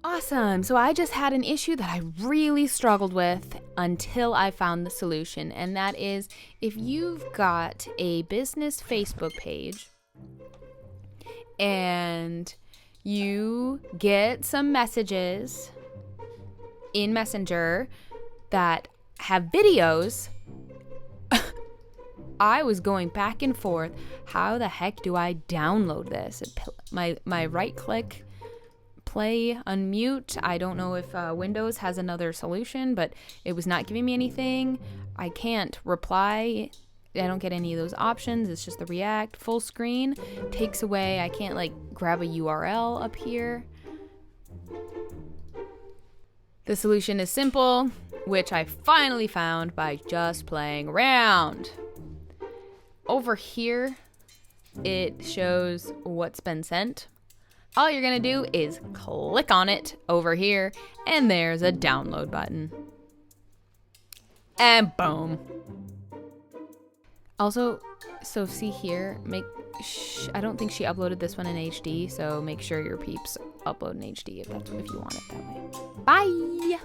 Awesome. So I just had an issue that I really struggled with until I found the solution. And that is if you've got a business Facebook page and you get some messages in Messenger that have videos, I was going back and forth. How the heck do I download this? My right click, play, unmute. I don't know if Windows has another solution, but it was not giving me anything. I can't reply. I don't get any of those options. It's just the React full screen. Takes away. I can't like grab a URL up here. The solution is simple, which I finally found by just playing around. Over here, it shows what's been sent. All you're gonna do is click on it over here, and there's a download button. And boom. Also, so see here, I don't think she uploaded this one in HD, so make sure your peeps upload in HD if you want it that way. Bye!